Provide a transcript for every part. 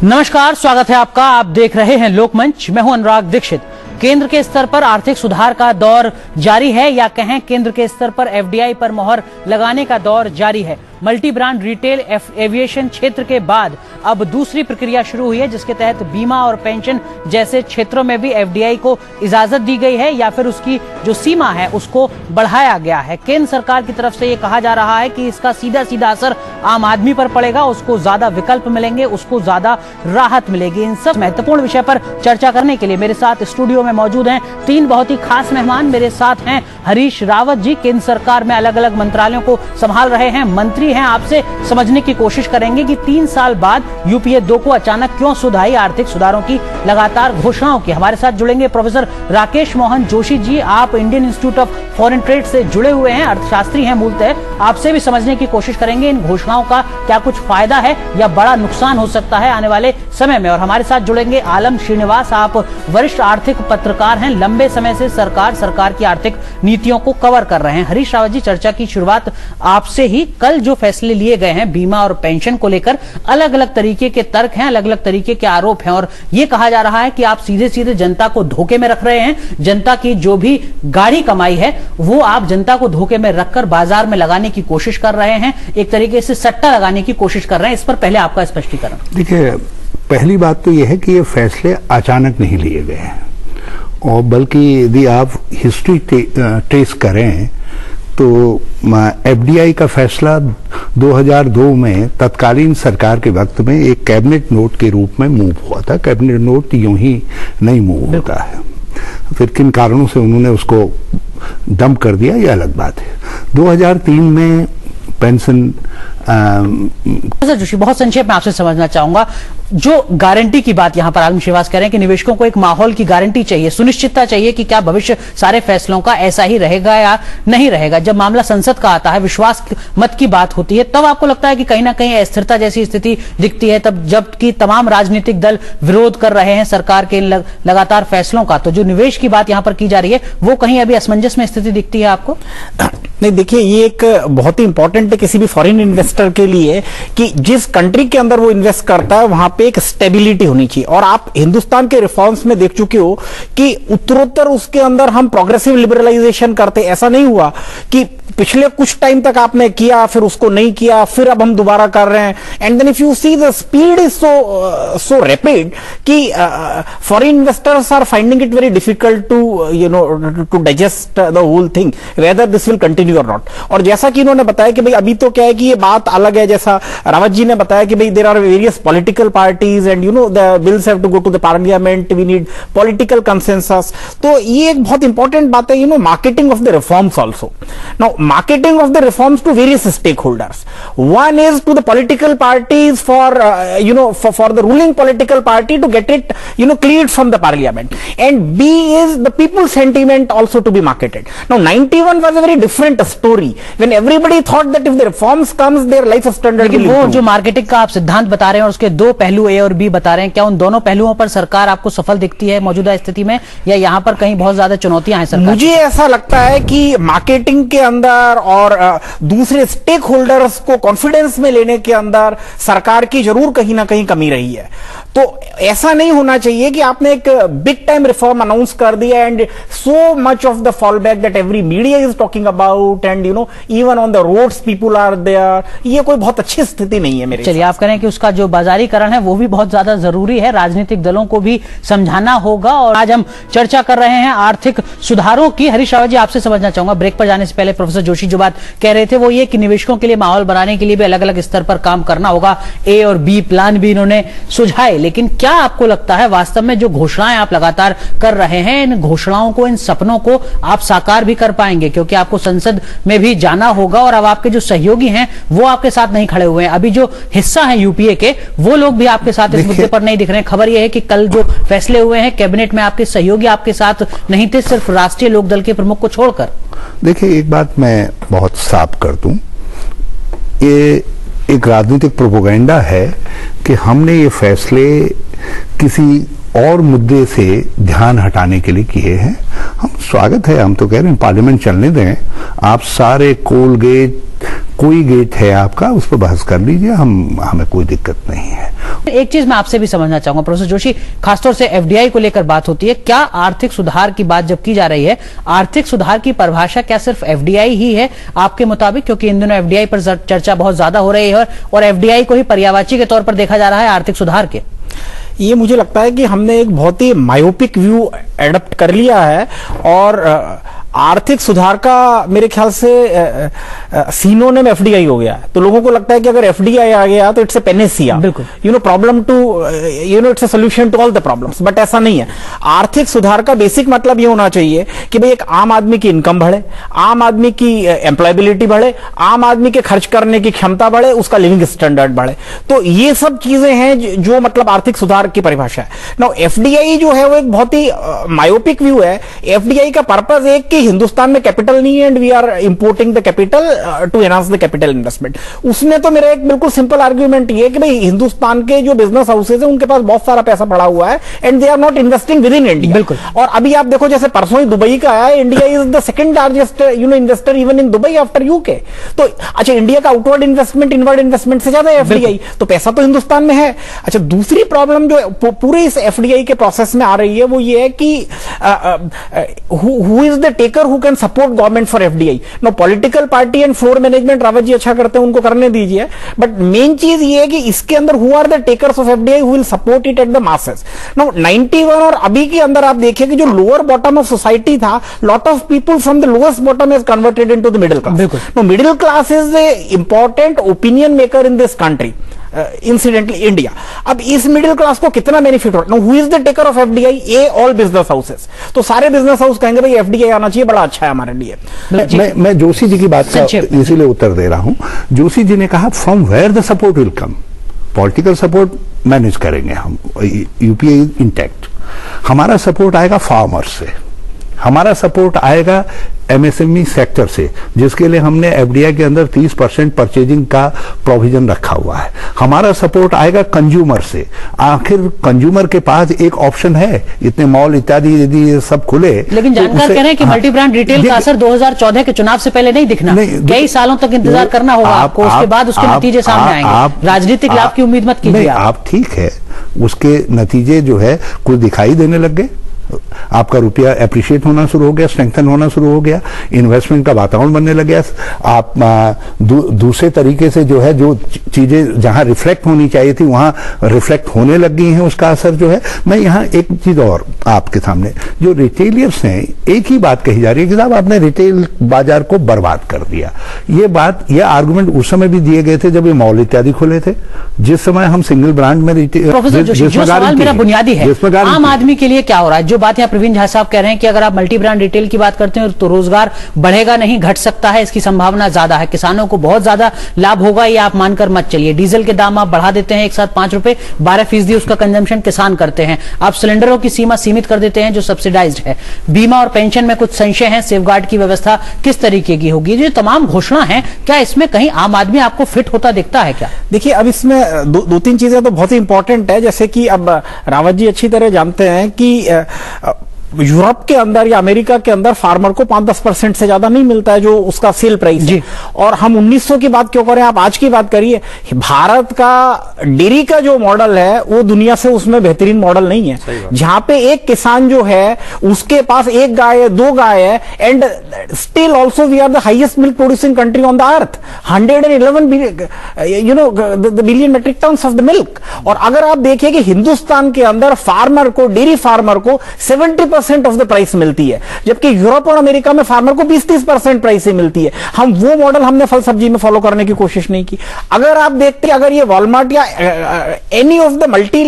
नमस्कार, स्वागत है आपका। आप देख रहे हैं लोकमंच। मैं हूं अनुराग दीक्षित। केंद्र के स्तर पर आर्थिक सुधार का दौर जारी है, या कहें केंद्र के स्तर पर एफडीआई पर मोहर लगाने का दौर जारी है। मल्टी ब्रांड रिटेल एविएशन क्षेत्र के बाद अब दूसरी प्रक्रिया शुरू हुई है, जिसके तहत बीमा और पेंशन जैसे क्षेत्रों में भी एफडीआई को इजाजत दी गई है, या फिर उसकी जो सीमा है उसको बढ़ाया गया है। केंद्र सरकार की तरफ से ये कहा जा रहा है कि इसका सीधा सीधा असर आम आदमी पर पड़ेगा, उसको ज्यादा विकल्प मिलेंगे, उसको ज्यादा राहत मिलेगी। इन सब महत्वपूर्ण विषय पर चर्चा करने के लिए मेरे साथ स्टूडियो में मौजूद हैं तीन बहुत ही खास मेहमान। मेरे साथ हैं हरीश रावत जी, केंद्र सरकार में अलग अलग मंत्रालयों को संभाल रहे हैं, मंत्री हैं। आपसे समझने की कोशिश करेंगे कि 3 साल बाद यूपीए 2 को अचानक क्यों सुध आई, आर्थिक सुधारों की लगातार घोषणाओं की। हमारे साथ जुड़ेंगे प्रोफेसर राकेश मोहन जोशी जी। आप Indian institute of foreign trade से जुड़े हुए हैं, अर्थशास्त्री हैं मूलतः। आपसे भी समझने की कोशिश करेंगे इन घोषणाओं का क्या कुछ फायदा है या बड़ा नुकसान हो सकता है आने वाले समय में। और हमारे साथ जुड़ेंगे आलम श्रीनिवास। आप वरिष्ठ आर्थिक पत्रकार हैं, लंबे समय से सरकार की आर्थिक नीतियों को कवर कर रहे हैं। हरीश रावत जी, चर्चा की शुरुआत आपसे ही। कल जो फैसले लिए गए हैं बीमा और पेंशन को लेकर, अलग अलग तरीके के तर्क हैं, अलग अलग तरीके के आरोप हैं, और यह कहा जा रहा है कि आप सीधे सीधे जनता को धोखे में रख रहे हैं। जनता की जो भी गाढ़ी कमाई है वो आप जनता को धोखे में रखकर बाजार में लगाने की कोशिश कर रहे हैं, एक तरीके से सट्टा लगाने की कोशिश कर रहे हैं। इस पर पहले आपका स्पष्टीकरण। देखिए, पहली बात तो यह है कि ये फैसले अचानक नहीं लिए गए हैं, और बल्कि यदि आप हिस्ट्री ट्रेस करें तो एफडीआई का फैसला 2002 में तत्कालीन सरकार के वक्त में एक कैबिनेट नोट के रूप में मूव हुआ था। कैबिनेट नोट यूं ही नहीं मूव होता है, फिर किन कारणों से उन्होंने उसको डंप कर दिया, यह अलग बात है। 2003 में पेंशन जोशी, बहुत संक्षेप में आपसे समझना चाहूंगा, जो गारंटी की बात यहां पर आलम श्रीनिवास कह रहे हैं कि निवेशकों को एक माहौल की गारंटी चाहिए, सुनिश्चितता चाहिए कि क्या भविष्य सारे फैसलों का ऐसा ही रहेगा या नहीं रहेगा। जब मामला संसद का आता है, विश्वास मत की बात होती है, तब आपको लगता है कि कहीं ना कहीं अस्थिरता जैसी स्थिति दिखती है, तब जबकि तमाम राजनीतिक दल विरोध कर रहे हैं सरकार के लगातार फैसलों का। तो जो निवेश की बात यहां पर की जा रही है वो कहीं अभी असमंजस में स्थिति दिखती है आपको? नहीं, देखिए, ये एक बहुत ही इंपॉर्टेंट है किसी भी फॉरेन इन्वेस्टर के लिए कि जिस कंट्री के अंदर वो इन्वेस्ट करता है वहां पे एक स्टेबिलिटी होनी चाहिए। और आप हिंदुस्तान के रिफॉर्म्स में देख चुके हो कि उत्तरोत्तर उसके अंदर हम प्रोग्रेसिव लिबरलाइजेशन करते। ऐसा नहीं हुआ कि पिछले कुछ टाइम तक आपने किया फिर उसको नहीं किया, फिर अब हम दोबारा कर रहे हैं। And then if you see the speed is so rapid कि foreign investors are finding it very difficult to digest the whole thing whether this will continue or not. और जैसा कि इन्होंने बताया कि भाई अभी तो क्या है कि ये बात अलग है, जैसा रावत जी ने बताया कि भाई there are various political parties and the bills have to go to the parliament, we need political consensus. तो ये एक बहुत इंपॉर्टेंट बात है, marketing of the reforms also. Now marketing of the reforms to various stakeholders. One is to the political parties for the ruling political party to get it cleared from the parliament, and B is the people's sentiment also to be marketed. Now 91 was a very different story when everybody thought that if the reforms comes their life standard will improve. वो जो marketing का आप सिद्धांत बता रहे हैं और उसके दो पहलू ए और बी बता रहे हैं, क्या उन दोनों पहलुओं पर सरकार आपको सफल दिखती है मौजूदा स्थिति में, या यहाँ पर कहीं बहुत ज्यादा चुनौतियां हैं सरकार? मुझे ऐसा लगता है कि मार्केटिंग के अंदर और दूसरे स्टेक होल्डर्स को कॉन्फिडेंस में लेने के अंदर सरकार की जरूर कहीं ना कहीं कमी रही है। तो ऐसा नहीं होना चाहिए कि आपने एक बिग टाइम रिफॉर्म अनाउंस कर दिया and so much of the fall back that every media is talking about and even on the roads people are there. ये कोई बहुत अच्छी स्थिति नहीं है मेरे। चलिए, आप करें कि उसका जो बाजारीकरण है वो भी बहुत ज्यादा जरूरी है, राजनीतिक दलों को भी समझाना होगा। और आज हम चर्चा कर रहे हैं आर्थिक सुधारों की। हरीश रावत जी, आपसे समझना चाहूंगा, ब्रेक पर जाने से पहले प्रोफेसर जोशी जो बात कह रहे थे वो ये कि निवेशकों के लिए माहौल बनाने के लिए भी अलग अलग स्तर पर काम करना होगा। ए और बी प्लान भी इन्होंने सुझाए, लेकिन क्या आपको लगता है वास्तव में जो घोषणाएं आप लगातार कर रहे हैं, इन घोषणाओं को, इन सपनों को आप साकार भी कर पाएंगे? क्योंकि आपको संसद में भी जाना होगा और अब आपके जो सहयोगी हैं वो आपके साथ नहीं खड़े हुए हैं। अभी जो हिस्सा है यूपीए के वो लोग भी आपके साथ इस मुद्दे पर नहीं दिख रहे हैं। खबर यह है कि कल जो फैसले हुए हैं कैबिनेट में आपके सहयोगी आपके साथ नहीं थे, सिर्फ राष्ट्रीय लोकदल के प्रमुख को छोड़कर। देखिए, एक बात मैं बहुत साफ कर दूं, ये एक राजनीतिक प्रोपेगेंडा है कि हमने ये फैसले किसी और मुद्दे से ध्यान हटाने के लिए किए हैं। हम स्वागत है, हम तो कह रहे हैं पार्लियामेंट चलने दें, आप सारे कोल गेट कोई गेट है आपका, उस पर बहस कर लीजिए, हमें कोई दिक्कत नहीं है। एक चीज मैं आपसे भी समझना चाहूंगा प्रोफेसर जोशी, खासतौर से एफडीआई को लेकर बात होती है, क्या आर्थिक सुधार की बात जब की जा रही है, आर्थिक सुधार की परिभाषा क्या सिर्फ एफडीआई ही है आपके मुताबिक? क्योंकि इन दिनों एफडीआई पर चर्चा बहुत ज्यादा हो रही है और एफडीआई को ही पर्यायवाची के तौर पर देखा जा रहा है आर्थिक सुधार के। ये मुझे लगता है कि हमने एक बहुत ही मायोपिक व्यू एडप्ट कर लिया है और आर्थिक सुधार का मेरे ख्याल से सिनोनिम एफडीआई हो गया है। तो लोगों को लगता है कि अगर एफडीआई आ गया तो इट्स ए पेनेसिया, बिल्कुल, problem to it's a solution to all the problems, but ऐसा नहीं है। आर्थिक सुधार का बेसिक मतलब ये होना चाहिए कि भाई एक आम आदमी की इनकम बढ़े, आम आदमी की एम्प्लॉयबिलिटी बढ़े, आम आदमी के खर्च करने की क्षमता बढ़े, उसका लिविंग स्टैंडर्ड बढ़े। तो ये सब चीजें हैं जो मतलब आर्थिक सुधार की परिभाषा है। नाउ एफडीआई जो है वो एक बहुत ही मायोपिक व्यू है। एफडीआई का पर्पस एक कि हिंदुस्तान में कैपिटल नहीं है and we are importing the capital to enhance the capital investment. उसमें तो मेरा एक बिल्कुल सिंपल आर्ग्यूमेंट ये है कि भाई हिंदुस्तान के जो बिजनेस हाउसेज है उनके पास बहुत सारा पैसा पड़ा हुआ है and they are not investing within India. बिल्कुल। और अभी आप देखो जैसे परसों ही दुबई का आया, India is the second largest investor even in Dubai after UK. तो अच्छा, इंडिया का आउटवर्ड इन्वेस्टमेंट इनवर्ड इन्वेस्टमेंट से ज्यादा है एफडीआई, तो पैसा तो हिंदुस्तान में है। अच्छा, दूसरी प्रॉब्लम जो पूरे इस एफडीआई के प्रोसेस में आ रही है वो ये है कि who is the taker who can support government for FDI. No, political party and floor management Rawat ji अच्छा करते हैं, उनको करने दीजिए, बट मेन चीज ये है कि इसके अंदर who are the takers of FDI who will support it at the masses. No, 91 और अभी के अंदर आप देखिए कि जो लोअर बॉटम ऑफ सोसाइटी था, lot of people from the lowest bottom is converted into the middle class. No, middle class is the important opinion maker in this country, incidentally India. अब इस मिडिल क्लास को कितना benefit हो रहा है? Who is the taker of FDI? A all business houses. तो सारे business house कहेंगे भाई एफडीआई आना चाहिए, बड़ा अच्छा है हमारे लिए। मैं जोशी जी की बात का इसीलिए उत्तर दे रहा हूं। जोशी जी ने कहा from where the support will come. Political support manage करेंगे हम, यूपीए इज इंटैक्ट। हमारा सपोर्ट आएगा फार्मर से, हमारा सपोर्ट आएगा एमएसएमई सेक्टर से, जिसके लिए हमने एफडीआई के अंदर 30% परचेजिंग का प्रोविजन रखा हुआ है। हमारा सपोर्ट आएगा कंज्यूमर से। आखिर कंज्यूमर के पास एक ऑप्शन है, इतने मॉल इत्यादि यदि ये सब खुले। लेकिन जानकार कह रहे हैं कि मल्टी ब्रांड रिटेल का असर 2014 के चुनाव से पहले नहीं दिखना, कई सालों तक इंतजार करना होगा आपको, उसके बाद उसके नतीजे सामने आएंगे। राजनीतिक लाभ की उम्मीद मत कीजिए आप। ठीक है, उसके नतीजे जो है कुछ दिखाई देने लग गए, आपका रुपया एप्रिशिएट होना शुरू हो गया, स्ट्रेंथन होना शुरू हो गया, इन्वेस्टमेंट का वातावरण बनने लग गया। आप दूसरे तरीके से जो है, जो चीजें जहां रिफ्लेक्ट होनी चाहिए थी वहां रिफ्लेक्ट होने लग गई हैं, उसका असर जो है। मैं यहां एक चीज और आपके सामने, जो रिटेलियर्स हैं, एक ही बात कही जा रही है कि साहब आपने रिटेल बाजार को बर्बाद कर दिया। ये आर्गुमेंट उस समय भी दिए गए थे जब ये मॉल इत्यादि खुले थे, जिस समय हम सिंगल ब्रांड में प्रोफेसर जोशी, जो सवाल मेरा बुनियादी है, आम आदमी के लिए क्या हो रहा है? जो बात यहाँ प्रवीण झा साहब कह रहे हैं कि अगर आप मल्टी ब्रांड रिटेल की बात करते हैं तो रोजगार बढ़ेगा नहीं, घट सकता है, इसकी संभावना ज्यादा है, किसानों को बहुत ज्यादा लाभ होगा, ये आप मानकर मत चलिए। डीजल के दाम आप बढ़ा देते हैं एक साथ 5 रुपए, 12% उसका कंजम्पशन किसान करते हैं। आप सिलेंडरों की सीमा सीमित कर देते हैं जो सब्सिडाइज्ड है। बीमा और पेंशन में कुछ संशय है, सेफगार्ड की व्यवस्था किस तरीके की होगी? जो तमाम घोषणा है, क्या इसमें कहीं आम आदमी आपको फिट होता दिखता है क्या? देखिए, अब इसमें दो तीन चीजें तो बहुत ही इंपॉर्टेंट है। जैसे कि अब रावत जी अच्छी तरह जानते हैं कि यूरोप के अंदर या अमेरिका के अंदर फार्मर को 5-10% से ज्यादा नहीं मिलता है जो उसका सेल प्राइस है। और हम 1900 की बात क्यों करें, आप आज की बात करिए। भारत का डेयरी का जो मॉडल है वो दुनिया से उसमें बेहतरीन मॉडल नहीं है, जहां पे एक किसान जो है उसके पास एक गाय है, 2 गाय है, and still also we are the highest milk producing country on the earth, 111 billion metric tons of the milk. और अगर आप देखिए कि हिंदुस्तान के अंदर फार्मर को, डेयरी फार्मर को 70% ऑफ द प्राइस मिलती है, जबकि यूरोप और अमेरिका में फार्मर को 20-30% प्राइस ही मिलती है। हम वो मॉडल हमने फल सब्जी में फॉलो करने की कोशिश नहीं की। अगर आप देखते हैं, अगर ये वॉलमार्ट या any of the multi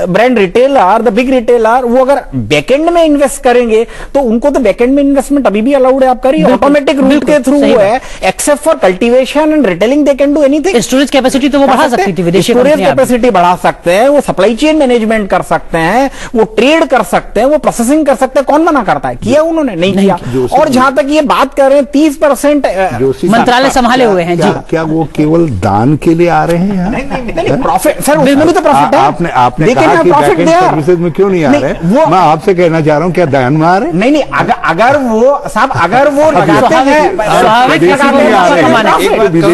brand retailer, the big retailer, वो अगर बैकएंड में इन्वेस्ट करेंगे तो उनको तो बैकएंड में इन्वेस्टमेंट अभी भी अलाउड है। आप करिए, ऑटोमेटिक रूट के थ्रू वो है, except for cultivation and retailing they can do anything. Storage capacity तो वो बढ़ा सकती थी, विदेशी स्टोरेज कैपेसिटी बढ़ा सकते हैं, वो सप्लाई चेन मैनेजमेंट कर सकते हैं, वो ट्रेड कर सकते हैं, वो प्रोसेसिंग प्रोसेसिंग कर सकते हैं, कौन मना करता है? किया उन्होंने? नहीं किया। और जहां तक ये बात कर रहे हैं 30% मंत्रालय संभाले हुए हैं जी, क्या वो केवल दान के लिए आ रहे हैं? नहीं, प्रॉफिट सर, उसमें भी तो प्रॉफिट है। आपने कहा कि बैक एंड सर्विसेज में क्यों नहीं आ रहे? मैं आपसे कहना चाह रहा हूँ, क्या दान में आ रहे? नहीं, अगर वो साहब, अगर वो लगाते हैं,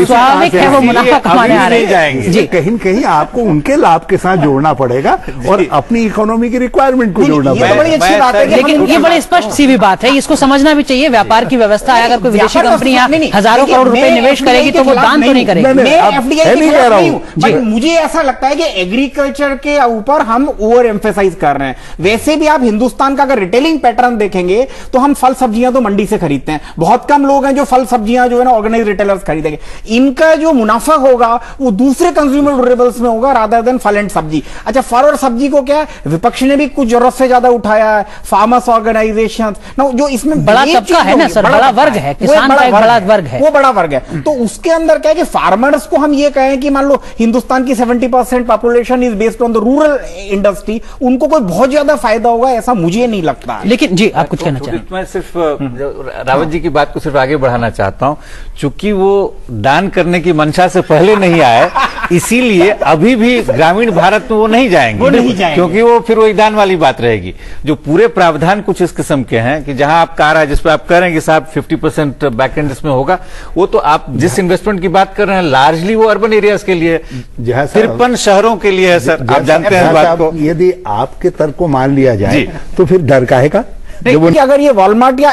स्वाभाविक है वो मुनाफा कमाने आ रहे हैं जी। कहीं कहीं आपको उनके लाभ के साथ जोड़ना पड़ेगा और अपनी इकोनॉमी की रिक्वायरमेंट को जोड़ना पड़ेगा। बड़ी अच्छी बात है, लेकिन ये बड़ी स्पष्ट सी भी बात है, इसको समझना भी चाहिए। व्यापार की व्यवस्था है, अगर कोई विदेशी कंपनियां हजारों करोड़ रुपए निवेश करेगी तो वो दान तो नहीं करेगी। मैं एफडीआई की कह रहा हूं, मुझे ऐसा लगता है कि एग्रीकल्चर के ऊपर हम ओवर एम्फेसाइज कर रहे हैं। वैसे भी आप हिंदुस्तान का अगर रिटेलिंग पैटर्न देखेंगे तो हम फल सब्जियां तो मंडी से खरीदते हैं, बहुत कम लोग हैं जो फल सब्जियां जो है ना ऑर्गेनाइज रिटेलर्स खरीदेंगे। इनका जो मुनाफा होगा वो दूसरे कंज्यूमर ड्यूरेबल्स में होगा रादर देन फल एंड सब्जी। अच्छा, फल और सब्जी को क्या विपक्ष ने भी कुछ जरूरत से ज्यादा उठाया है, फार्मर्स ऑर्गेनाइजेशन जो इसमें बड़ा तबका है ना सर, बड़ा वर्ग है, किसान का एक बड़ा वर्ग है, वो बड़ा वर्ग है। तो उसके अंदर क्या है कि फार्मर्स को हम ये कहें कि मान लो हिंदुस्तान की 70% population is based on the rural industry, उनको कोई बहुत ज्यादा फायदा होगा ऐसा मुझे नहीं लगता। लेकिन जी आप कुछ कहना चाहें? मैं सिर्फ रावत जी की बात को सिर्फ आगे बढ़ाना चाहता हूं, चूंकि वो दान करने की मंशा से पहले नहीं आए, इसीलिए अभी भी ग्रामीण भारत में वो नहीं जाएंगे, क्योंकि वो फिर वही दान वाली बात रहेगी। जो पूरे प्रावधान कुछ इस किस्म के हैं कि जहां आप कह रहा है, जिसपे आप कह रहे हैं कि साहब 50% बैकएंड इसमें होगा, वो तो आप जिस इन्वेस्टमेंट की बात कर रहे हैं लार्जली वो अर्बन एरियाज के लिए, 53 शहरों के लिए है सर। आप जानते हैं इस बात को। यदि आपके तर्क को मान लिया जाए तो फिर डर काहे का? कि अगर ये वॉलमार्ट या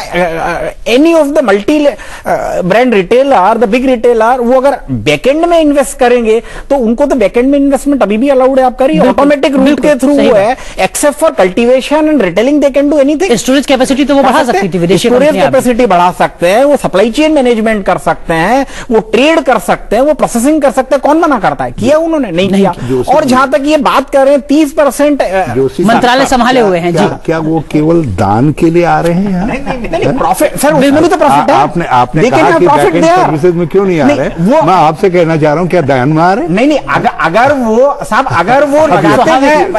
any of the multi brand retailer, the big retailer, वो अगर बैकएंड में इन्वेस्ट करेंगे तो उनको तो बैकएंड में इन्वेस्टमेंट अभी भी अलाउड है। आप करिए, ऑटोमेटिक रूट के थ्रू है, except for cultivation and retailing they can do anything. Storage capacity तो वो बढ़ा सकती थी, विदेशी स्टोरेज कैपेसिटी बढ़ा सकते हैं, वो सप्लाई चेन मैनेजमेंट कर सकते हैं, वो ट्रेड कर सकते हैं, वो प्रोसेसिंग कर सकते हैं, कौन मना करता है? किया उन्होंने? नहीं किया। और जहां तक ये बात कर रहे हैं 30% मंत्रालय संभाले हुए हैं जी, क्या वो केवल दान के लिए आ रहे हैं? नहीं, प्रॉफिट सर, उसमें भी तो प्रॉफिट है। आपने कहा कि बैक एंड सर्विसेज में क्यों नहीं आ रहे? मैं आपसे कहना चाह रहा हूं, क्या दान में आ रहे? नहीं, अगर वो साहब, अगर वो लगाते हैं,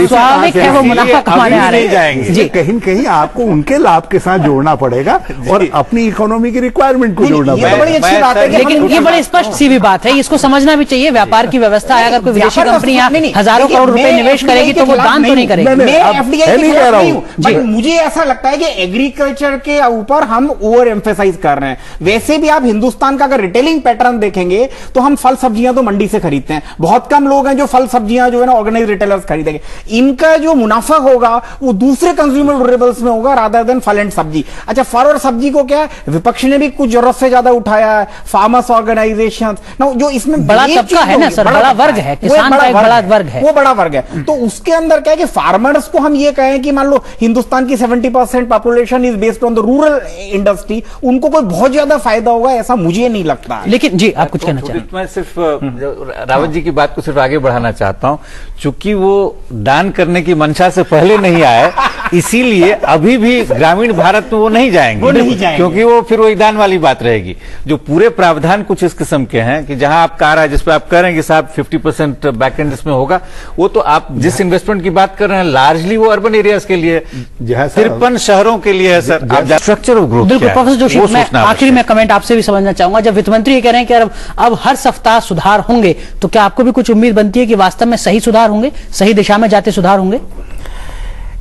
स्वाभाविक है वो मुनाफा कमाने आ रहे हैं जी। कहीं कहीं आपको उनके लाभ के साथ जोड़ना पड़ेगा और अपनी इकोनॉमी की रिक्वायरमेंट को जोड़ना पड़ेगा। बड़ी अच्छी बात है, लेकिन ये बड़ी स्पष्ट सी भी बात है, इसको समझना भी चाहिए। व्यापार की व्यवस्था है, अगर कोई विदेशी कंपनियां हजारों करोड़ रुपए निवेश करेगी तो वो दान तो नहीं करेगी। बट मुझे ऐसा लगता है कि एग्रीकल्चर के ऊपर हम ओवर एम्फेसाइज कर रहे हैं। वैसे भी आप हिंदुस्तान का अगर रिटेलिंग पैटर्न देखेंगे तो हम फल सब्जियां तो मंडी से खरीदते हैं, बहुत कम लोग हैं जो फल सब्जियां जो है ना ऑर्गेनाइज रिटेलर्स खरीदेंगे। इनका जो मुनाफा होगा वो दूसरे कंज्यूमर ड्यूरेबल्स में होगा रादर देन फल एंड सब्जी। अच्छा, फल और सब्जी को क्या विपक्ष ने भी कुछ जरूरत से ज्यादा उठाया है, फार्मर्स ऑर्गेनाइजेशन जो इसमें बड़ा तबका है ना सर, बड़ा वर्ग है, किसान का एक बड़ा वर्ग है, वो बड़ा वर्ग है। तो उसके अंदर क्या है कि फार्मर्स को हम ये कहें कि मान लो हिंदुस्तान की 70% population is based on the rural industry, उनको कोई बहुत ज्यादा फायदा होगा ऐसा मुझे नहीं लगता। लेकिन जी आप कुछ कहना चाहें? मैं सिर्फ रावत जी की बात को सिर्फ आगे बढ़ाना चाहता हूं, चूंकि वो दान करने की मंशा से पहले नहीं आए, इसीलिए अभी भी ग्रामीण भारत में वो नहीं जाएंगे, क्योंकि वो फिर वही दान वाली बात रहेगी। जो पूरे प्रावधान कुछ इस किस्म के हैं कि जहां आप कह रहा है, जिसपे आप कह रहे हैं कि साहब 50% बैकएंड इसमें होगा, वो तो आप जिस इन्वेस्टमेंट की बात कर रहे हैं लार्जली वो अर्बन एरियाज के लिए, 53 शहरों के लिए है सर। Structure of growth. बिल्कुल प्रोफेसर जोशी, मैं आखिरी में कमेंट आपसे भी समझना चाहूंगा। जब वित्त मंत्री कह रहे हैं कि अब हर सप्ताह सुधार होंगे, तो क्या आपको भी कुछ उम्मीद बनती है कि वास्तव में सही सुधार होंगे, सही दिशा में जाते सुधार होंगे?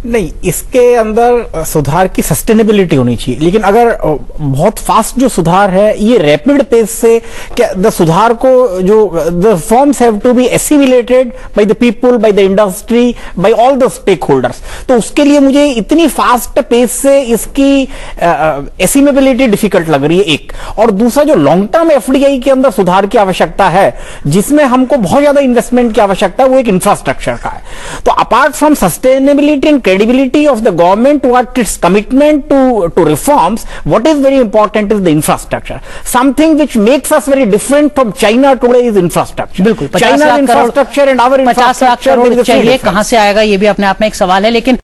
नहीं, इसके अंदर सुधार की सस्टेनेबिलिटी होनी चाहिए, लेकिन अगर बहुत फास्ट जो सुधार है ये रैपिड पेस से, क्या द सुधार को जो the forms have to be assimilated by the people, by the industry, by all the stake holders, तो उसके लिए मुझे इतनी फास्ट पेस से इसकी एसिमेबिलिटी डिफिकल्ट लग रही है, एक। और दूसरा, जो लॉन्ग टर्म एफडीआई के अंदर सुधार की आवश्यकता है, जिसमें हमको बहुत ज्यादा इन्वेस्टमेंट की आवश्यकता है, वो एक इंफ्रास्ट्रक्चर का है। तो apart from sustainability and credibility of the government towards its commitment to reforms, what is very important is the infrastructure. Something which makes us very different from China today is infrastructure. बिल्कुल, China's infrastructure and our infrastructure 50 lakh crore चाहिए, कहां से आएगा ये भी अपने आप में एक सवाल है। लेकिन